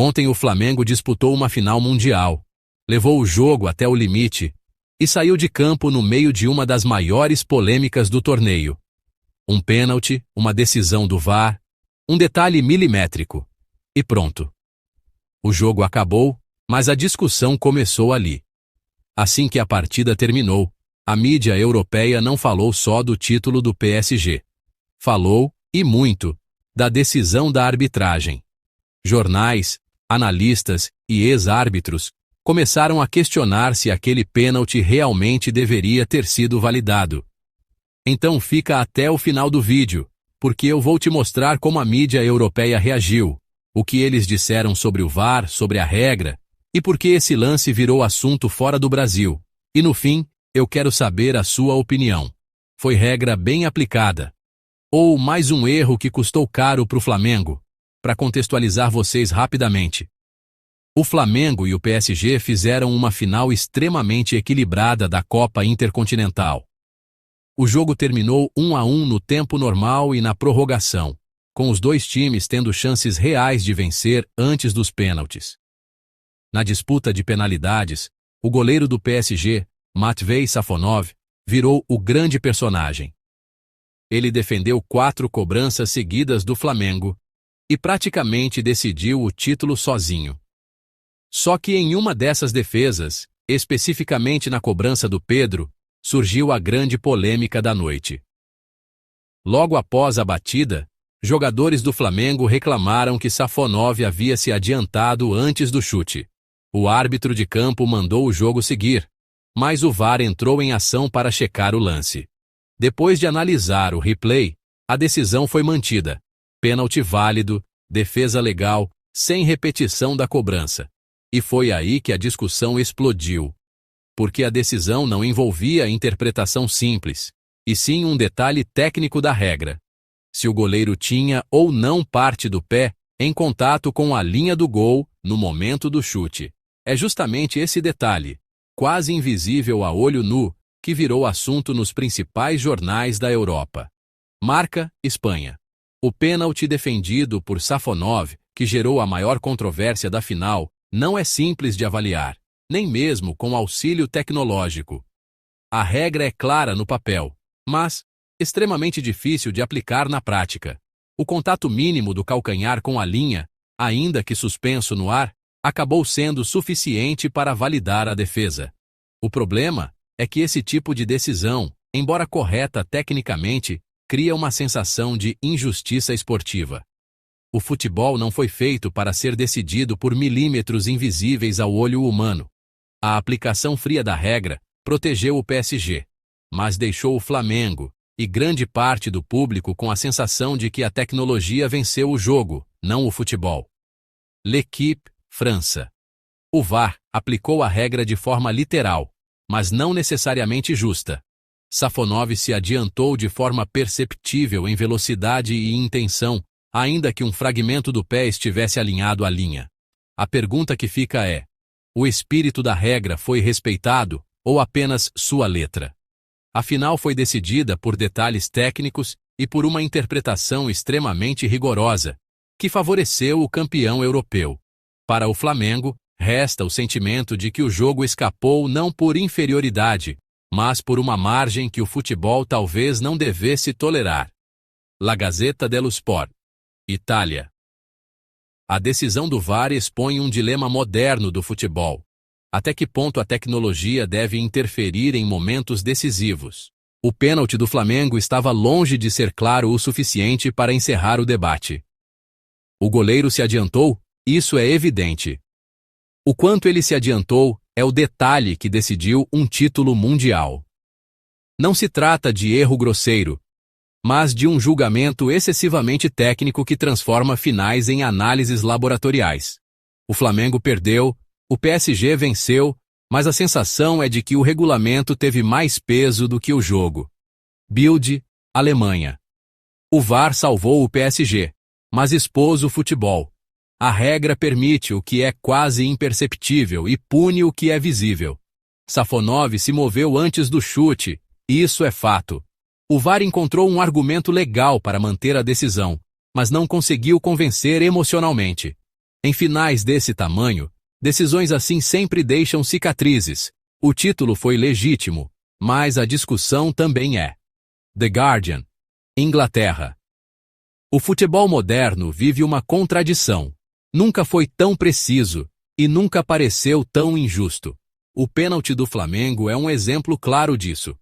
Ontem o Flamengo disputou uma final mundial, levou o jogo até o limite e saiu de campo no meio de uma das maiores polêmicas do torneio. Um pênalti, uma decisão do VAR, um detalhe milimétrico. E pronto. O jogo acabou, mas a discussão começou ali. Assim que a partida terminou, a mídia europeia não falou só do título do PSG. Falou, e muito, da decisão da arbitragem. Jornais, analistas e ex-árbitros começaram a questionar se aquele pênalti realmente deveria ter sido validado. Então fica até o final do vídeo, porque eu vou te mostrar como a mídia europeia reagiu, o que eles disseram sobre o VAR, sobre a regra, e por que esse lance virou assunto fora do Brasil. E no fim, eu quero saber a sua opinião. Foi regra bem aplicada? Ou mais um erro que custou caro para o Flamengo? Para contextualizar vocês rapidamente. O Flamengo e o PSG fizeram uma final extremamente equilibrada da Copa Intercontinental. O jogo terminou 1-1 no tempo normal e na prorrogação, com os dois times tendo chances reais de vencer antes dos pênaltis. Na disputa de penalidades, o goleiro do PSG, Matvei Safonov, virou o grande personagem. Ele defendeu 4 cobranças seguidas do Flamengo e praticamente decidiu o título sozinho. Só que em uma dessas defesas, especificamente na cobrança do Pedro, surgiu a grande polêmica da noite. Logo após a batida, jogadores do Flamengo reclamaram que Safonov havia se adiantado antes do chute. O árbitro de campo mandou o jogo seguir, mas o VAR entrou em ação para checar o lance. Depois de analisar o replay, a decisão foi mantida. Pênalti válido, defesa legal, sem repetição da cobrança. E foi aí que a discussão explodiu. Porque a decisão não envolvia interpretação simples, e sim um detalhe técnico da regra. Se o goleiro tinha ou não parte do pé em contato com a linha do gol no momento do chute. É justamente esse detalhe, quase invisível a olho nu, que virou assunto nos principais jornais da Europa. Marca, Espanha. O pênalti defendido por Safonov, que gerou a maior controvérsia da final, não é simples de avaliar, nem mesmo com auxílio tecnológico. A regra é clara no papel, mas extremamente difícil de aplicar na prática. O contato mínimo do calcanhar com a linha, ainda que suspenso no ar, acabou sendo suficiente para validar a defesa. O problema é que esse tipo de decisão, embora correta tecnicamente, cria uma sensação de injustiça esportiva. O futebol não foi feito para ser decidido por milímetros invisíveis ao olho humano. A aplicação fria da regra protegeu o PSG, mas deixou o Flamengo e grande parte do público com a sensação de que a tecnologia venceu o jogo, não o futebol. L'Équipe, França. O VAR aplicou a regra de forma literal, mas não necessariamente justa. Safonov se adiantou de forma perceptível em velocidade e intenção, ainda que um fragmento do pé estivesse alinhado à linha. A pergunta que fica é: o espírito da regra foi respeitado ou apenas sua letra? A final foi decidida por detalhes técnicos e por uma interpretação extremamente rigorosa, que favoreceu o campeão europeu. Para o Flamengo, resta o sentimento de que o jogo escapou não por inferioridade, mas por uma margem que o futebol talvez não devesse tolerar. La Gazzetta dello Sport. Itália. A decisão do VAR expõe um dilema moderno do futebol. Até que ponto a tecnologia deve interferir em momentos decisivos? O pênalti do Flamengo estava longe de ser claro o suficiente para encerrar o debate. O goleiro se adiantou? Isso é evidente. O quanto ele se adiantou é o detalhe que decidiu um título mundial. Não se trata de erro grosseiro, mas de um julgamento excessivamente técnico que transforma finais em análises laboratoriais. O Flamengo perdeu, o PSG venceu, mas a sensação é de que o regulamento teve mais peso do que o jogo. Bild, Alemanha. O VAR salvou o PSG, mas expôs o futebol. A regra permite o que é quase imperceptível e pune o que é visível. Safonov se moveu antes do chute, isso é fato. O VAR encontrou um argumento legal para manter a decisão, mas não conseguiu convencer emocionalmente. Em finais desse tamanho, decisões assim sempre deixam cicatrizes. O título foi legítimo, mas a discussão também é. The Guardian, Inglaterra. O futebol moderno vive uma contradição. Nunca foi tão preciso e nunca pareceu tão injusto. O pênalti do Flamengo é um exemplo claro disso.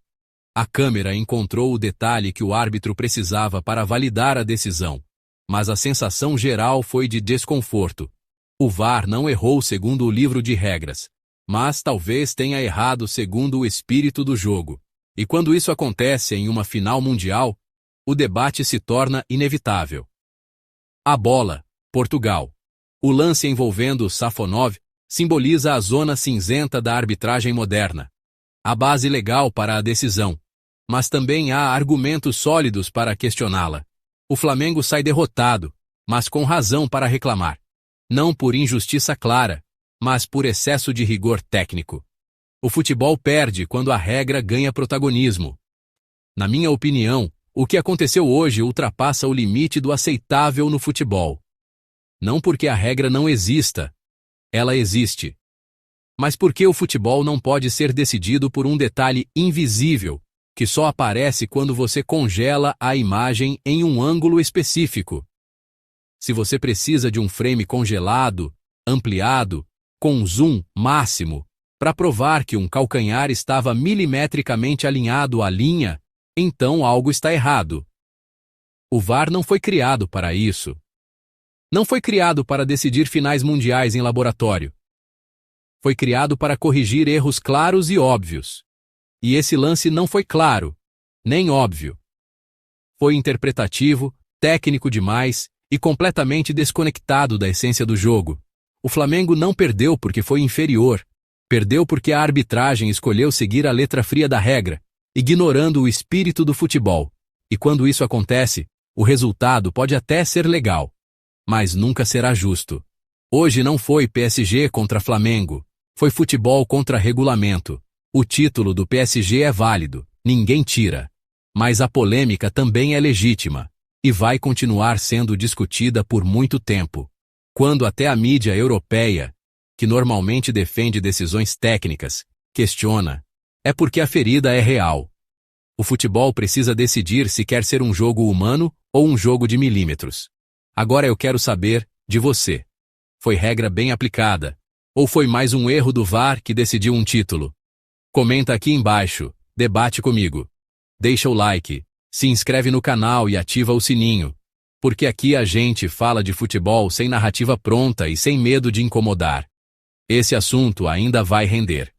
A câmera encontrou o detalhe que o árbitro precisava para validar a decisão, mas a sensação geral foi de desconforto. O VAR não errou segundo o livro de regras, mas talvez tenha errado segundo o espírito do jogo. E quando isso acontece em uma final mundial, o debate se torna inevitável. A bola, Portugal. O lance envolvendo Safonov simboliza a zona cinzenta da arbitragem moderna. A base legal para a decisão, mas também há argumentos sólidos para questioná-la. O Flamengo sai derrotado, mas com razão para reclamar. Não por injustiça clara, mas por excesso de rigor técnico. O futebol perde quando a regra ganha protagonismo. Na minha opinião, o que aconteceu hoje ultrapassa o limite do aceitável no futebol. Não porque a regra não exista, ela existe. Mas porque o futebol não pode ser decidido por um detalhe invisível, que só aparece quando você congela a imagem em um ângulo específico. Se você precisa de um frame congelado, ampliado, com zoom máximo, para provar que um calcanhar estava milimetricamente alinhado à linha, então algo está errado. O VAR não foi criado para isso. Não foi criado para decidir finais mundiais em laboratório. Foi criado para corrigir erros claros e óbvios. E esse lance não foi claro, nem óbvio. Foi interpretativo, técnico demais e completamente desconectado da essência do jogo. O Flamengo não perdeu porque foi inferior. Perdeu porque a arbitragem escolheu seguir a letra fria da regra, ignorando o espírito do futebol. E quando isso acontece, o resultado pode até ser legal, mas nunca será justo. Hoje não foi PSG contra Flamengo, foi futebol contra regulamento. O título do PSG é válido, ninguém tira. Mas a polêmica também é legítima, e vai continuar sendo discutida por muito tempo. Quando até a mídia europeia, que normalmente defende decisões técnicas, questiona, é porque a ferida é real. O futebol precisa decidir se quer ser um jogo humano ou um jogo de milímetros. Agora eu quero saber, de você. Foi regra bem aplicada? Ou foi mais um erro do VAR que decidiu um título? Comenta aqui embaixo, debate comigo. Deixa o like, se inscreve no canal e ativa o sininho. Porque aqui a gente fala de futebol sem narrativa pronta e sem medo de incomodar. Esse assunto ainda vai render.